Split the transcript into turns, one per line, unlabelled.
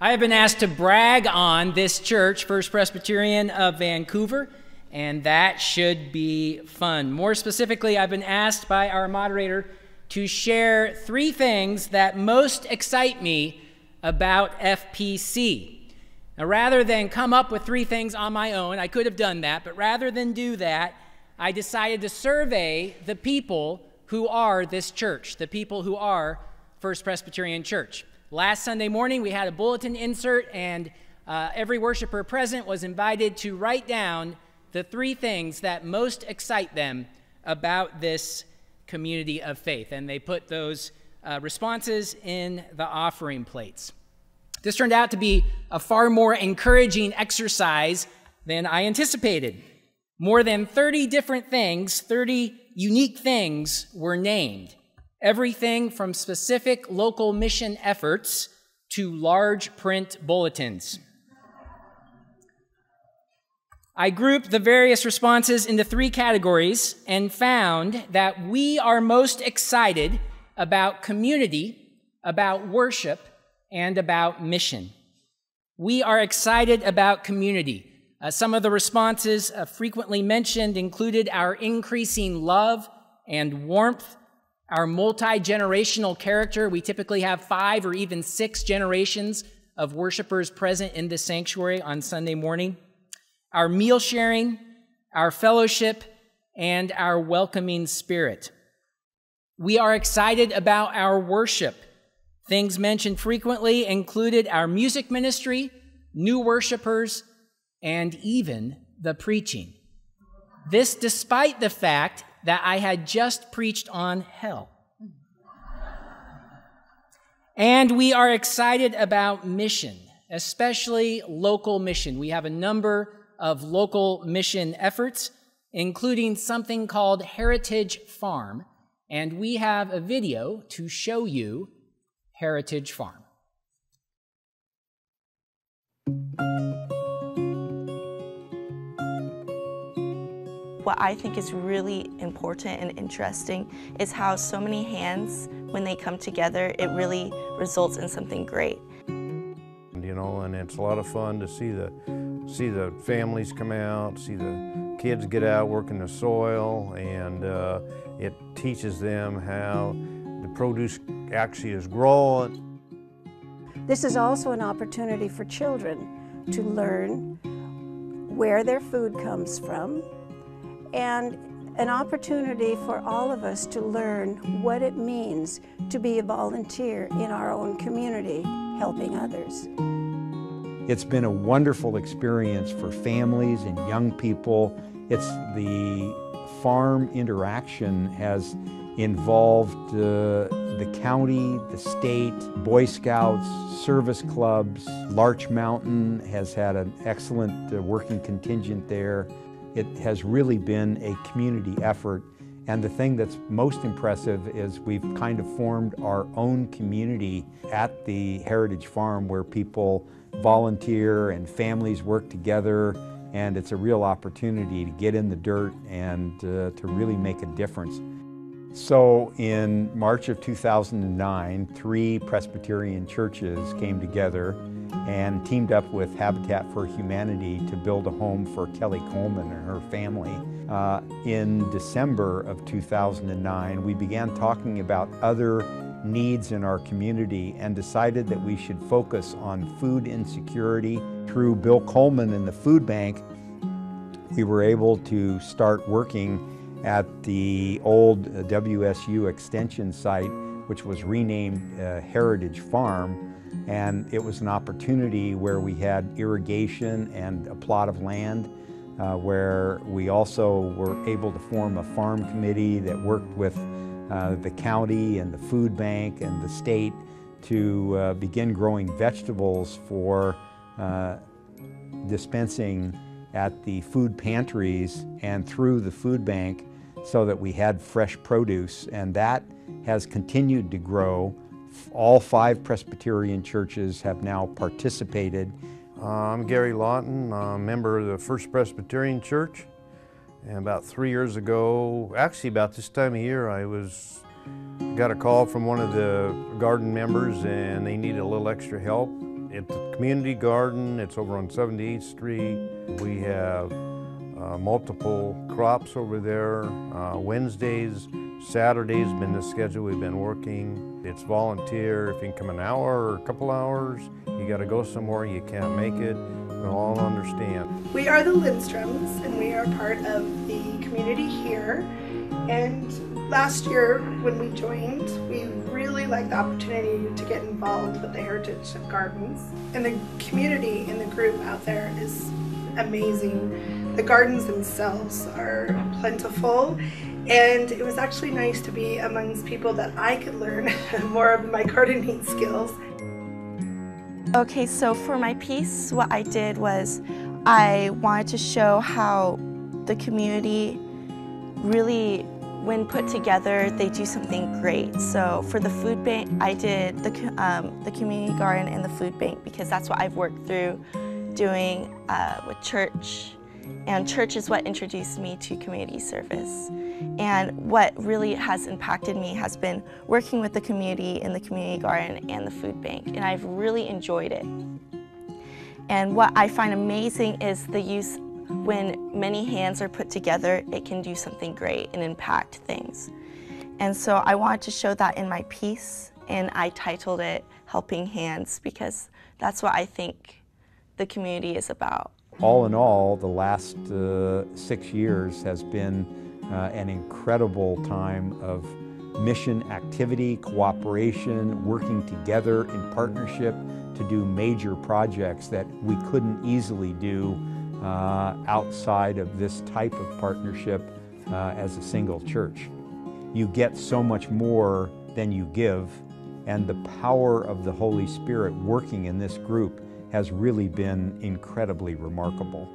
I have been asked to brag on this church, First Presbyterian of Vancouver, and that should be fun. More specifically, I've been asked by our moderator to share 3 things that most excite me about FPC. Now, rather than come up with 3 things on my own, I could have done that, but rather than do that, I decided to survey the people who are this church, the people who are First Presbyterian Church. Last Sunday morning, we had a bulletin insert, and every worshiper present was invited to write down the 3 things that most excite them about this community of faith. And they put those responses in the offering plates. This turned out to be a far more encouraging exercise than I anticipated. More than 30 different things, 30 unique things were named. Everything from specific local mission efforts to large print bulletins. I grouped the various responses into 3 categories and found that we are most excited about community, about worship, and about mission. We are excited about community. Some of the responses frequently mentioned included our increasing love and warmth, our multi-generational character. We typically have 5 or even 6 generations of worshipers present in the sanctuary on Sunday morning. Our meal sharing, our fellowship, and our welcoming spirit. We are excited about our worship. Things mentioned frequently included our music ministry, new worshipers, and even the preaching. This despite the fact that I had just preached on hell. And we are excited about mission, especially local mission. We have a number of local mission efforts, including something called Heritage Farm, and we have a video to show you Heritage Farm.
What I think is really important and interesting is how so many hands, when they come together, it really results in something great.
You know, and it's a lot of fun to see the families come out, see the kids get out working the soil, and it teaches them how the produce actually is grown.
This is also an opportunity for children to learn where their food comes from, and an opportunity for all of us to learn what it means to be a volunteer in our own community, helping others.
It's been a wonderful experience for families and young people. It's the farm interaction has involved the county, the state, Boy Scouts, service clubs. Larch Mountain has had an excellent working contingent there. It has really been a community effort, and the thing that's most impressive is we've kind of formed our own community at the Heritage Farm where people volunteer and families work together, and it's a real opportunity to get in the dirt and to really make a difference. So in March of 2009, 3 Presbyterian churches came together and teamed up with Habitat for Humanity to build a home for Kelly Coleman and her family. In December of 2009, we began talking about other needs in our community and decided that we should focus on food insecurity. Through Bill Coleman and the food bank, we were able to start working at the old WSU extension site, which was renamed Heritage Farm. And it was an opportunity where we had irrigation and a plot of land where we also were able to form a farm committee that worked with the county and the food bank and the state to begin growing vegetables for dispensing at the food pantries and through the food bank so that we had fresh produce, and that has continued to grow. All 5 Presbyterian churches have now participated.
I'm Gary Lawton, I'm a member of the First Presbyterian Church, and about 3 years ago, actually about this time of year, I got a call from one of the garden members and they needed a little extra help, It's a community garden. It's over on 78th Street. We have multiple crops over there. Wednesdays, Saturdays been the schedule we've been working. It's volunteer. If you can come an hour or a couple hours, you got to go somewhere, you can't make it, we'll all understand.
We are the Lindstroms, and we are part of the community here. And last year when we joined, we really liked the opportunity to get involved with the Heritage Gardens. And the community in the group out there is amazing. The gardens themselves are plentiful, and it was actually nice to be amongst people that I could learn more of my gardening skills.
Okay, so for my piece, what I did was I wanted to show how the community really, when put together, they do something great. So for the food bank, I did the community garden and the food bank because that's what I've worked through doing with church. And church is what introduced me to community service. And what really has impacted me has been working with the community in the community garden and the food bank. And I've really enjoyed it. And what I find amazing is the use, when many hands are put together, it can do something great and impact things. And so I wanted to show that in my piece, and I titled it Helping Hands because that's what I think the community is about.
All in all, the last 6 years has been an incredible time of mission activity, cooperation, working together in partnership to do major projects that we couldn't easily do outside of this type of partnership as a single church. You get so much more than you give, and the power of the Holy Spirit working in this group has really been incredibly remarkable.